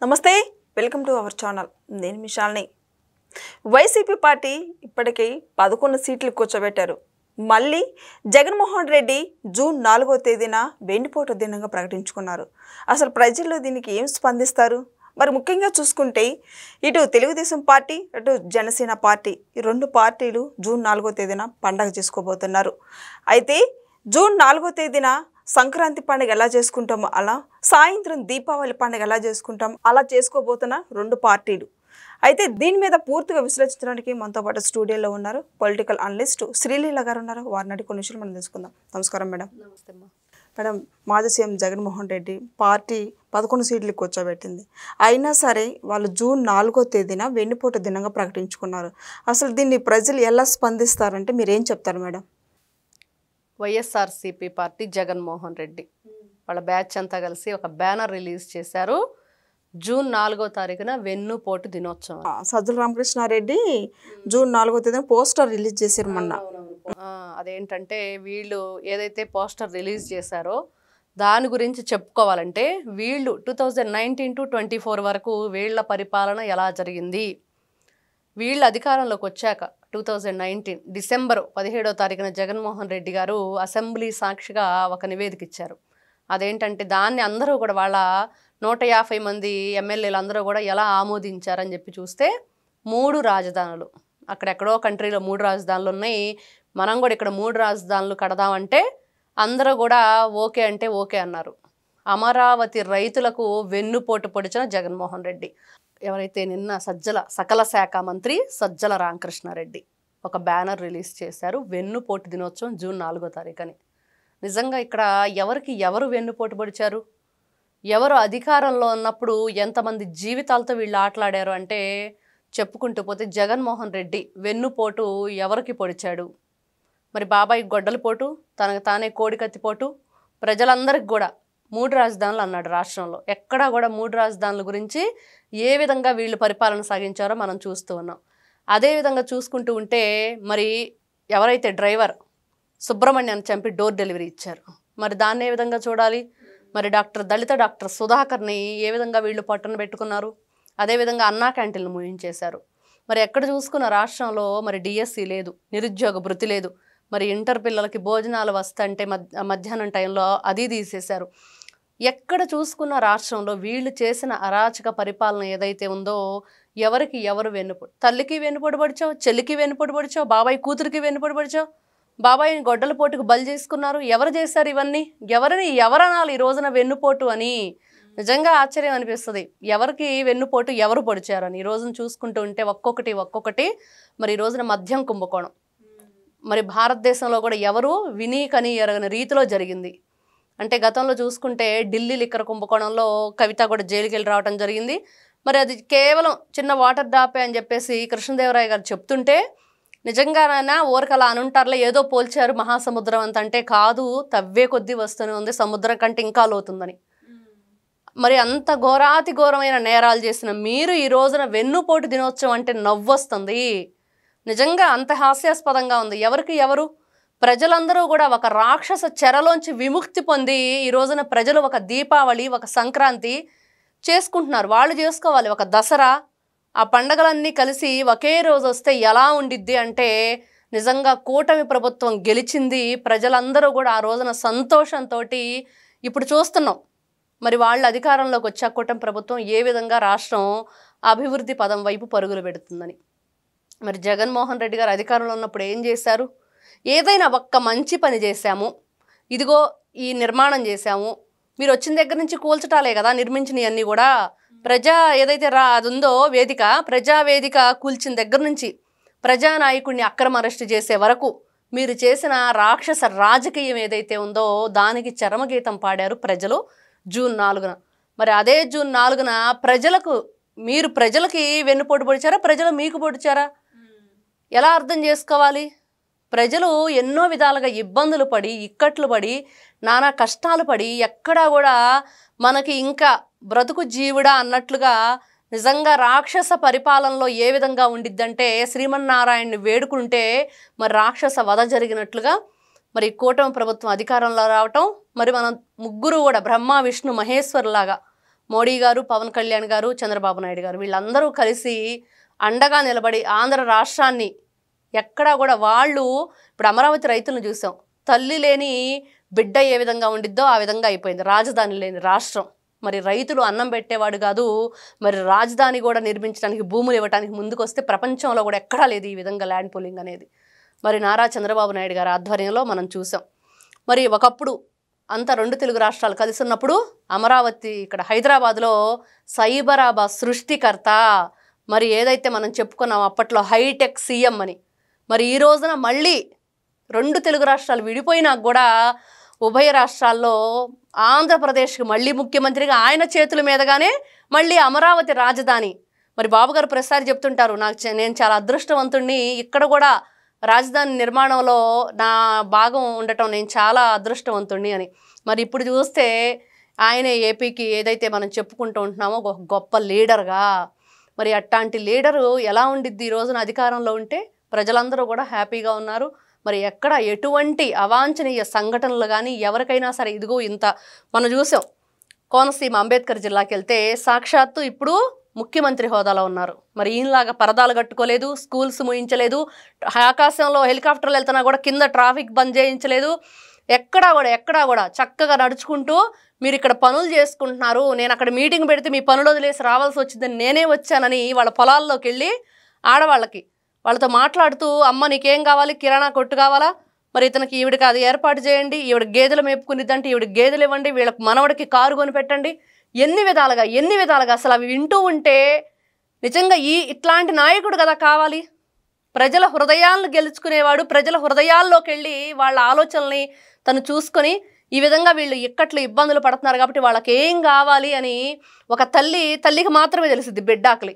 నమస్తే, welcome to our channel. నేను మిషాల్ని. YCP party ఇప్పటికీ 11 సీట్లు కూర్చోబెట్టారు. మళ్ళీ జగన్మోహన్ రెడ్డి జూన్ 4వ తేదీన వెండిపోటు దినంగా ప్రకటించుకున్నారు. అసలు ప్రజలు దీనికి ఏం స్పందిస్తారు? మరి ముఖ్యంగా చూసుకుంటే ఇటు తెలుగుదేశం పార్టీ, అటు జనసేన పార్టీ, ఈ రెండు పార్టీలు జూన్ 4వ తేదీన పండగ చేసుకోబోతున్నారు. అయితే జూన్ 4వ తేదీన సంక్రాంతి పండుగ ఎలా చేసుకుంటామో అలా సాయంత్రం దీపావళి పండుగ ఎలా చేసుకుంటాం అలా చేసుకోబోతున్న రెండు పార్టీలు. అయితే దీని మీద పూర్తిగా విశ్లేషించడానికి మనతో పాటు స్టూడియోలో ఉన్నారు పొలిటికల్ అనలిస్ట్ శ్రీలీల గారు ఉన్నారు. వారిని అడిగి కొన్ని విషయాలు మనం తెలుసుకుందాం. నమస్కారం మేడం. నమస్తే అమ్మా. మేడం, మాజీ సీఎం జగన్మోహన్ రెడ్డి పార్టీ 11 సీట్లు కూర్చోబెట్టింది. అయినా సరే వాళ్ళు జూన్ 4వ తేదీన వెన్నుపోటు దినంగా ప్రకటించుకున్నారు. అసలు దీన్ని ప్రజలు ఎలా స్పందిస్తారంటే మీరు ఏం చెప్తారు మేడం? వైఎస్ఆర్సీపీ పార్టీ జగన్మోహన్ రెడ్డి వాళ్ళ బ్యాచ్ అంతా కలిసి ఒక బ్యానర్ రిలీజ్ చేశారు. జూన్ 4వ తారీఖున వెన్నుపోటు దినోత్సవం. సజ్జల రామకృష్ణారెడ్డి జూన్ 4వ తేదీన పోస్టర్ రిలీజ్ చేశారు మొన్న. అదేంటంటే వీళ్ళు ఏదైతే పోస్టర్ రిలీజ్ చేశారో దాని గురించి చెప్పుకోవాలంటే వీళ్ళు 2019 to 24 వరకు వీళ్ళ పరిపాలన ఎలా జరిగింది, వీళ్ళ అధికారంలోకి వచ్చాక 2019 డిసెంబర్ 17వ తారీఖున జగన్మోహన్ రెడ్డి గారు అసెంబ్లీ సాక్షిగా ఒక నివేదిక ఇచ్చారు. అదేంటంటే దాన్ని అందరూ కూడా వాళ్ళ 150 మంది ఎమ్మెల్యేలు అందరూ కూడా ఎలా ఆమోదించారని చెప్పి చూస్తే 3 రాజధానులు, అక్కడెక్కడో కంట్రీలో 3 రాజధానులు ఉన్నాయి, మనం కూడా ఇక్కడ 3 రాజధానులు కడదామంటే అందరూ కూడా ఓకే అంటే ఓకే అన్నారు. అమరావతి రైతులకు వెన్నుపోటు పొడిచిన జగన్మోహన్ రెడ్డి. ఎవరైతే నిన్న సకల శాఖ మంత్రి సజ్జల రామకృష్ణారెడ్డి ఒక బ్యానర్ రిలీజ్ చేశారు, వెన్నుపోటు దినోత్సవం జూన్ 4వ తారీఖుని. నిజంగా ఇక్కడ ఎవరు వెన్నుపోటు పొడిచారు, ఎవరు అధికారంలో ఉన్నప్పుడు ఎంతమంది జీవితాలతో వీళ్ళు ఆటలాడారు అంటే చెప్పుకుంటూ పోతే జగన్మోహన్ రెడ్డి వెన్నుపోటు ఎవరికి పొడిచాడు? మరి బాబాయ్ గొడ్డల పోటు, తనకు తానే కోడికత్తిపోటు, ప్రజలందరికి కూడా 3 రాజధానులు అన్నాడు రాష్ట్రంలో. ఎక్కడా కూడా 3 రాజధానుల గురించి ఏ విధంగా వీళ్ళు పరిపాలన సాగించారో మనం చూస్తూ ఉన్నాం. అదేవిధంగా చూసుకుంటూ ఉంటే మరి ఎవరైతే డ్రైవర్ సుబ్రహ్మణ్యాన్ని చంపి డోర్ డెలివరీ ఇచ్చారు, మరి దాన్ని ఏ విధంగా చూడాలి? మరి దళిత డాక్టర్ సుధాకర్ని ఏ విధంగా వీళ్ళు పట్టున పెట్టుకున్నారు? అదేవిధంగా అన్నా క్యాంటీన్లు మూయించేశారు. మరి ఎక్కడ చూసుకున్న రాష్ట్రంలో మరి డిఎస్సి లేదు, నిరుద్యోగ భృతి లేదు, మరి ఇంటర్ పిల్లలకి భోజనాలు వస్తుంటే మధ్యాహ్నం టైంలో అది తీసేశారు. ఎక్కడ చూసుకున్న రాష్ట్రంలో వీళ్ళు చేసిన అరాచక పరిపాలన ఏదైతే ఉందో ఎవరికి ఎవరు వెన్నుపోటు, తల్లికి వెన్నుపోటు పడిచావు, చెల్లికి వెన్నుపోటు పడిచావు, బాబాయ్ కూతురికి వెన్నుపోటు పడిచావు, బాబాయిని గొడ్డల పోటుకు బలి చేసుకున్నారు. ఎవరు చేశారు ఇవన్నీ? ఎవరనాలి ఈ రోజున వెన్నుపోటు అని? నిజంగా ఆశ్చర్యం అనిపిస్తుంది. ఎవరికి వెన్నుపోటు ఎవరు పొడిచారని ఈ రోజున చూసుకుంటూ ఉంటే ఒక్కొక్కటి మరి ఈ రోజున మద్యం కుంభకోణం మరి భారతదేశంలో కూడా ఎవరు విని కని ఎరగని రీతిలో జరిగింది. అంటే గతంలో చూసుకుంటే ఢిల్లీ లిక్కర్ కుంభకోణంలో కవిత కూడా జైలుకి వెళ్ళి రావడం జరిగింది. మరి అది కేవలం చిన్న వాటర్ డ్రాపే అని చెప్పేసి కృష్ణదేవరాయ గారు చెప్తుంటే నిజంగానైనా ఊరకలా అనుంటారులే, ఏదో పోల్చారు మహాసముద్రం అంత, అంటే కాదు, తవ్వే కొద్దీ వస్తూనే ఉంది, సముద్రం కంటే ఇంకా లోతుందని. మరి అంత ఘోరాతి ఘోరమైన నేరాలు చేసిన మీరు ఈ రోజున వెన్నుపోటు దినోత్సవం అంటే నవ్వొస్తుంది. నిజంగా అంత హాస్యాస్పదంగా ఉంది. ఎవరు ప్రజలందరూ కూడా ఒక రాక్షస చెరలోంచి విముక్తి పొంది ఈ రోజున ప్రజలు ఒక దీపావళి, ఒక సంక్రాంతి చేసుకుంటున్నారు. వాళ్ళు చేసుకోవాలి ఒక దసరా, ఆ పండగలన్నీ కలిసి ఒకే రోజు వస్తే ఎలా ఉండిద్ది అంటే నిజంగా కూటమి ప్రభుత్వం గెలిచింది, ప్రజలందరూ కూడా ఆ రోజున సంతోషంతో ఇప్పుడు చూస్తున్నాం. మరి వాళ్ళు అధికారంలోకి వచ్చే కూటమి ప్రభుత్వం ఏ విధంగా రాష్ట్రం అభివృద్ధి పదం వైపు పరుగులు పెడుతుందని. మరి జగన్మోహన్ రెడ్డి గారు అధికారంలో ఉన్నప్పుడు ఏం చేశారు? ఏదైనా ఒక్క మంచి పని చేశాము, ఇదిగో ఈ నిర్మాణం చేశాము, మీరు వచ్చిన దగ్గర నుంచి కూల్చటాలే కదా నిర్మించినవి అన్నీ కూడా. ఏదైతే అది ఉందో వేదిక, ప్రజావేదిక కూల్చిన దగ్గర నుంచి ప్రజానాయకుడిని అక్రమ అరెస్టు చేసే వరకు మీరు చేసిన రాక్షస రాజకీయం ఏదైతే ఉందో దానికి చరమగీతం పాడారు ప్రజలు జూన్ 4న. మరి అదే జూన్ 4న ప్రజలకి వెన్నుపోటు పొడిచారా, ప్రజలు మీకు పొడిచారా? ఎలా అర్థం చేసుకోవాలి? ప్రజలు ఎన్నో విధాలుగా ఇబ్బందులు పడి, ఇక్కట్లు పడి, నానా కష్టాలు పడి, ఎక్కడా కూడా మనకి ఇంకా బ్రతుకు జీవుడా అన్నట్లుగా నిజంగా రాక్షస పరిపాలనలో ఏ విధంగా ఉండిద్దంటే శ్రీమన్నారాయణని వేడుకుంటే మరి రాక్షస వధ జరిగినట్లుగా మరి కూటమి ప్రభుత్వం అధికారంలో రావటం, మరి మనం ముగ్గురు కూడా బ్రహ్మ విష్ణు మహేశ్వరులాగా మోడీ గారు, పవన్ కళ్యాణ్ గారు, చంద్రబాబు నాయుడు గారు వీళ్ళందరూ కలిసి అండగా నిలబడి ఆంధ్ర రాష్ట్రాన్ని ఎక్కడా కూడా వాళ్ళు ఇప్పుడు అమరావతి రైతులను చూసాం. తల్లి లేని బిడ్డ ఏ విధంగా ఉండిద్దో ఆ విధంగా అయిపోయింది. రాజధాని లేని రాష్ట్రం. మరి రైతులు అన్నం పెట్టేవాడు కాదు, మరి రాజధాని కూడా నిర్మించడానికి భూములు ఇవ్వడానికి ముందుకు వస్తే ప్రపంచంలో కూడా ఎక్కడా లేదు ఈ విధంగా ల్యాండ్ పూలింగ్ అనేది. మరి నారా చంద్రబాబు నాయుడు గారి ఆధ్వర్యంలో మనం చూసాం. మరి ఒకప్పుడు అంతా 2 తెలుగు రాష్ట్రాలు కలిసి ఉన్నప్పుడు అమరావతి ఇక్కడ హైదరాబాద్లో సైబరాబాద్ సృష్టికర్త, మరి ఏదైతే మనం చెప్పుకున్నాం అప్పట్లో హైటెక్ సీఎం అని, మరి ఈ రోజున మళ్ళీ 2 తెలుగు రాష్ట్రాలు విడిపోయినా కూడా ఉభయ రాష్ట్రాల్లో ఆంధ్రప్రదేశ్కి మళ్ళీ ముఖ్యమంత్రిగా ఆయన చేతుల మీదగానే మళ్ళీ అమరావతి రాజధాని. మరి బాబు గారు ప్రతిసారి చెప్తుంటారు, నేను చాలా అదృష్టవంతుడిని, ఇక్కడ కూడా రాజధాని నిర్మాణంలో నా భాగం ఉండటం నేను చాలా అదృష్టవంతుడిని అని. మరి ఇప్పుడు చూస్తే ఆయన ఏపీకి ఏదైతే మనం చెప్పుకుంటూ ఉంటున్నామో ఒక గొప్ప లీడర్గా, మరి అట్లాంటి లీడరు ఎలా ఉండిద్ది ఈ రోజున అధికారంలో ఉంటే? ప్రజలందరూ కూడా హ్యాపీగా ఉన్నారు. మరి ఎక్కడ ఎటువంటి అవాంఛనీయ సంఘటనలు కానీ ఎవరికైనా సరే, ఇదిగో ఇంత మనం చూసాం కోనసీమ అంబేద్కర్ జిల్లాకి వెళ్తే సాక్షాత్తు ఇప్పుడు ముఖ్యమంత్రి హోదాలో ఉన్నారు. మరి ఈయనలాగా పరదాలు కట్టుకోలేదు, స్కూల్స్ ముయించలేదు, ఆకాశంలో హెలికాప్టర్లు వెళ్తున్నా కూడా కింద ట్రాఫిక్ బంద్ చేయించలేదు. ఎక్కడా కూడా చక్కగా నడుచుకుంటూ మీరు ఇక్కడ పనులు చేసుకుంటున్నారు, నేను అక్కడ మీటింగ్ పెడితే మీ పనులు వదిలేసి రావాల్సి వచ్చిందని నేనే వచ్చానని వాళ్ళ పొలాల్లోకి వెళ్ళి ఆడవాళ్ళకి వాళ్ళతో మాట్లాడుతూ, అమ్మ నీకేం కావాలి, కిరాణా కొట్టు కావాలా, మరి ఇతనికి ఈవిడికి అది ఏర్పాటు చేయండి, ఈవిడ గేదెలు మేపుకునిద్దంటే ఈవిడ గేదెలు ఇవ్వండి, వీళ్ళకి మనవడికి కారు కొని పెట్టండి, ఎన్ని విధాలుగా అసలు అవి వింటూ ఉంటే నిజంగా ఇట్లాంటి నాయకుడు కదా కావాలి. ప్రజల హృదయాలను గెలుచుకునేవాడు, ప్రజల హృదయాల్లోకి వెళ్ళి వాళ్ళ ఆలోచనల్ని తను చూసుకొని ఈ విధంగా వీళ్ళు ఇక్కట్లు ఇబ్బందులు పడుతున్నారు కాబట్టి వాళ్ళకి ఏం కావాలి అని ఒక తల్లికి మాత్రమే తెలిసిద్ది బిడ్డాకలి.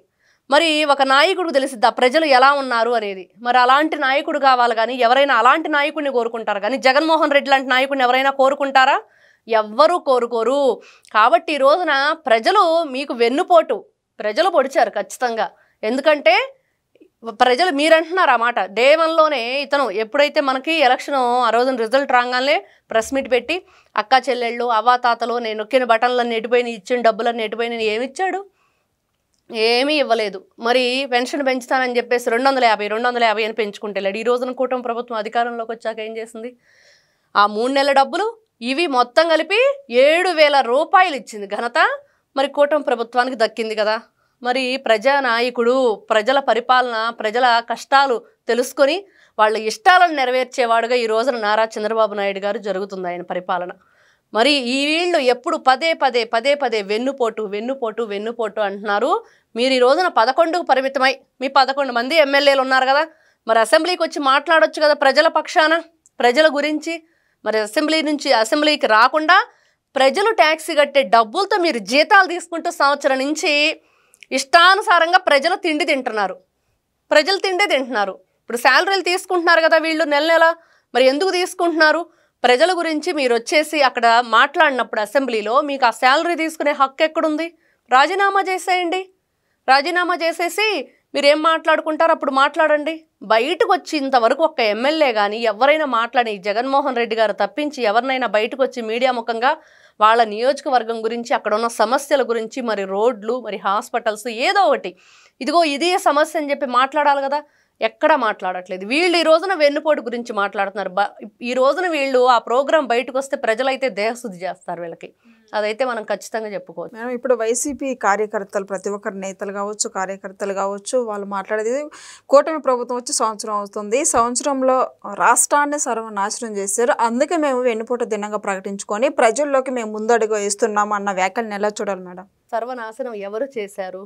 మరి ఒక నాయకుడికి తెలిసిద్ది ఆ ప్రజలు ఎలా ఉన్నారు అనేది. మరి అలాంటి నాయకుడు కావాలి కానీ ఎవరైనా అలాంటి నాయకుడిని కోరుకుంటారు కానీ జగన్మోహన్ రెడ్డి లాంటి నాయకుడిని ఎవరైనా కోరుకుంటారా? ఎవ్వరూ కోరుకోరు. కాబట్టి ఈ రోజున ప్రజలు మీకు వెన్నుపోటు ప్రజలు పొడిచారు ఖచ్చితంగా. ఎందుకంటే ప్రజలు మీరంటున్నారు ఆ మాట డే 1లోనే. ఇతను ఎప్పుడైతే మనకి ఎలక్షన్ ఆ రోజున రిజల్ట్ రాగానే ప్రెస్ మీట్ పెట్టి అక్కా చెల్లెళ్ళు అవ్వాతాతలు నేను నొక్కిన బటన్లన్నీ ఎటుపోయినాయి, ఇచ్చిన డబ్బులన్నీ ఎటుపోయినాయి, ఏమిచ్చాడు? ఏమీ ఇవ్వలేదు. మరి పెన్షన్ పెంచుతానని చెప్పేసి 250 అని పెంచుకుంటేలేడు. ఈ రోజున కూటమి ప్రభుత్వం అధికారంలోకి వచ్చాక ఏం చేసింది? ఆ 3 నెలల డబ్బులు ఇవి మొత్తం కలిపి 7,000 రూపాయలు ఇచ్చింది ఘనత మరి కూటమి ప్రభుత్వానికి దక్కింది కదా. మరి ప్రజానాయకుడు, ప్రజల పరిపాలన, ప్రజల కష్టాలు తెలుసుకొని వాళ్ళ ఇష్టాలను నెరవేర్చేవాడుగా ఈ రోజున నారా చంద్రబాబు నాయుడు గారు జరుగుతుంది ఆయన పరిపాలన. మరి ఈ వీళ్ళు ఎప్పుడు పదే పదే వెన్నుపోటు అంటున్నారు. మీరు ఈ రోజున 11కు పరిమితమై మీ 11 మంది ఎమ్మెల్యేలు ఉన్నారు కదా, మరి అసెంబ్లీకి వచ్చి మాట్లాడొచ్చు కదా ప్రజల పక్షాన, ప్రజల గురించి. మరి అసెంబ్లీకి రాకుండా ప్రజలు ట్యాక్సీ కట్టే డబ్బులతో మీరు జీతాలు తీసుకుంటూ సంవత్సరం నుంచి ఇష్టానుసారంగా ప్రజలు తిండి తింటున్నారు. ఇప్పుడు శాలరీలు తీసుకుంటున్నారు కదా వీళ్ళు నెల. మరి ఎందుకు తీసుకుంటున్నారు? ప్రజల గురించి మీరు వచ్చేసి అక్కడ మాట్లాడినప్పుడు అసెంబ్లీలో మీకు ఆ శాలరీ తీసుకునే హక్కు ఎక్కడుంది? రాజీనామా చేసేయండి. రాజీనామా చేసేసి మీరు ఏం మాట్లాడుకుంటారు అప్పుడు మాట్లాడండి. బయటకు వచ్చి ఇంతవరకు ఒక్క ఎమ్మెల్యే కానీ ఎవరైనా మాట్లాడి జగన్మోహన్ రెడ్డి గారు తప్పించి ఎవరినైనా బయటకు వచ్చి మీడియా ముఖంగా వాళ్ళ నియోజకవర్గం గురించి, అక్కడ ఉన్న సమస్యల గురించి, మరి రోడ్లు, మరి హాస్పిటల్స్, ఏదో ఒకటి ఇదిగో ఇదే సమస్య అని చెప్పి మాట్లాడాలి కదా, ఎక్కడా మాట్లాడట్లేదు. వీళ్ళు ఈ రోజున వెన్నుపోటు గురించి మాట్లాడుతున్నారు. ఈ రోజున వీళ్ళు ఆ ప్రోగ్రాం బయటకు వస్తే ప్రజలైతే దేహశుద్ధి చేస్తారు వీళ్ళకి. అదైతే మనం ఖచ్చితంగా చెప్పుకోవచ్చు. మేడం, ఇప్పుడు వైసీపీ కార్యకర్తలు ప్రతి ఒక్కరు నేతలు కావచ్చు, కార్యకర్తలు కావచ్చు, వాళ్ళు మాట్లాడేది కూటమి ప్రభుత్వం వచ్చి సంవత్సరం అవుతుంది, సంవత్సరంలో రాష్ట్రాన్ని సర్వనాశనం చేశారు, అందుకే మేము వెన్నుపోటు దినంగా ప్రకటించుకొని ప్రజల్లోకి మేము ముందడుగు వేస్తున్నాము అన్న వ్యాఖ్యలను ఎలా చూడాలి మేడం? సర్వనాశనం ఎవరు చేశారు?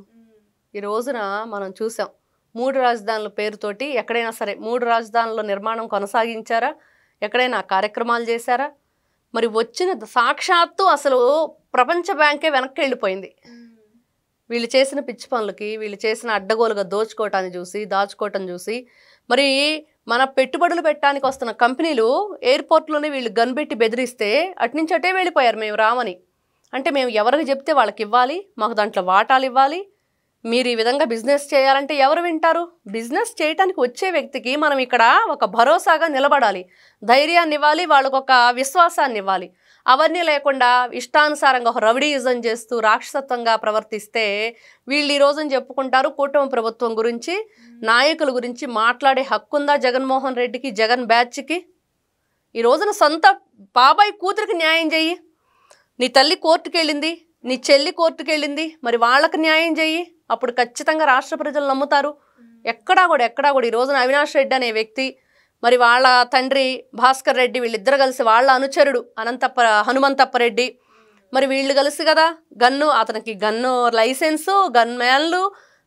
ఈ రోజున మనం చూసాం 3 రాజధానుల పేరుతోటి ఎక్కడైనా సరే 3 రాజధానుల నిర్మాణం కొనసాగించారా? ఎక్కడైనా కార్యక్రమాలు చేశారా? మరి వచ్చిన సాక్షాత్తు అసలు ప్రపంచ బ్యాంకే వెనక్కి వెళ్ళిపోయింది వీళ్ళు చేసిన పిచ్చి పనులకి, వీళ్ళు చేసిన అడ్డగోలుగా దాచుకోవటం చూసి. మరి మన పెట్టుబడులు పెట్టడానికి వస్తున్న కంపెనీలు ఎయిర్పోర్ట్లోనే వీళ్ళు గన్ పెట్టి బెదిరిస్తే అటునుంచి అటే వెళ్ళిపోయారు, మేము రామని. అంటే మేము ఎవరికి చెప్తే వాళ్ళకి ఇవ్వాలి, మాకు దాంట్లో వాటాలు ఇవ్వాలి, మీరు ఈ విధంగా బిజినెస్ చేయాలంటే ఎవరు వింటారు? బిజినెస్ చేయడానికి వచ్చే వ్యక్తికి మనం ఇక్కడ ఒక భరోసాగా నిలబడాలి, ధైర్యాన్ని ఇవ్వాలి, వాళ్ళకు ఒక విశ్వాసాన్ని ఇవ్వాలి. అవన్నీ లేకుండా ఇష్టానుసారంగా ఒక రౌడీయిజం చేస్తూ రాక్షసత్వంగా ప్రవర్తిస్తే వీళ్ళు ఈ రోజున చెప్పుకుంటారు కూటమి ప్రభుత్వం గురించి, నాయకుల గురించి మాట్లాడే హక్కు ఉందా జగన్మోహన్ రెడ్డికి, జగన్ బ్యాచ్కి? ఈ రోజున సొంత బాబాయ్ కూతురికి న్యాయం చెయ్యి. నీ తల్లి కోర్టుకు వెళ్ళింది, నీ చెల్లి కోర్టుకు వెళ్ళింది, మరి వాళ్ళకి న్యాయం చెయ్యి. అప్పుడు ఖచ్చితంగా రాష్ట్ర ప్రజలు నమ్ముతారు. ఎక్కడా కూడా ఈ రోజున అవినాష్ రెడ్డి అనే వ్యక్తి, మరి వాళ్ళ తండ్రి భాస్కర్ రెడ్డి, వీళ్ళిద్దరు కలిసి వాళ్ళ అనుచరుడు హనుమంతప్ప రెడ్డి, మరి వీళ్ళు కలిసి కదా అతనికి గన్ను లైసెన్సు, గన్ మ్యాన్లు,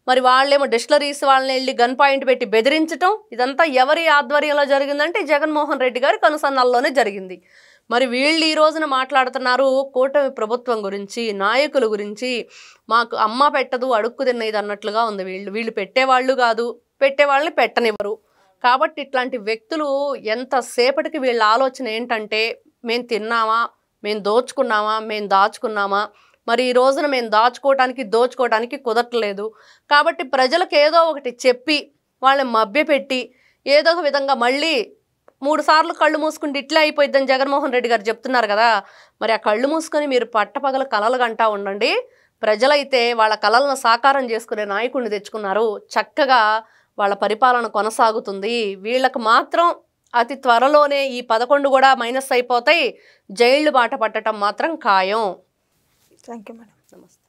మరి వాళ్ళేమో డిస్టిలరీస్ వాళ్ళని వెళ్ళి గన్ పాయింట్ పెట్టి బెదిరించటం, ఇదంతా ఎవరి ఆధ్వర్యంలో జరిగిందంటే జగన్మోహన్ రెడ్డి గారి కనుసన్నల్లోనే జరిగింది. మరి వీళ్ళు ఈ రోజున మాట్లాడుతున్నారు కూటమి ప్రభుత్వం గురించి, నాయకుల గురించి. మాకు అమ్మ పెట్టదు అడుక్కు తిన్నది అన్నట్లుగా ఉంది. వీళ్ళు పెట్టేవాళ్ళు కాదు, పెట్టేవాళ్ళని పెట్టనివ్వరు. కాబట్టి ఇట్లాంటి వ్యక్తులు ఎంతసేపటికి వీళ్ళ ఆలోచన ఏంటంటే మేము తిన్నామా, మేము దోచుకున్నామా, మేము దాచుకున్నామా, మరి ఈ రోజున మేము దోచుకోవడానికి కుదరట్లేదు. కాబట్టి ప్రజలకు ఏదో ఒకటి చెప్పి వాళ్ళని మభ్యపెట్టి ఏదో ఒక విధంగా మళ్ళీ 3 సార్లు కళ్ళు మూసుకుంటే ఇట్లా అయిపోయిద్దని జగన్మోహన్ రెడ్డి గారు చెప్తున్నారు కదా. మరి ఆ కళ్ళు మూసుకొని మీరు పట్టపగల కలలు గంటా ఉండండి. ప్రజలైతే వాళ్ళ కలలను సాకారం చేసుకునే నాయకుడిని తెచ్చుకున్నారు. చక్కగా వాళ్ళ పరిపాలన కొనసాగుతుంది. వీళ్ళకు మాత్రం అతి త్వరలోనే ఈ 11 కూడా మైనస్ అయిపోతాయి. జైళ్ళు బాట పట్టడం మాత్రం ఖాయం. Thank you madam. నమస్తే.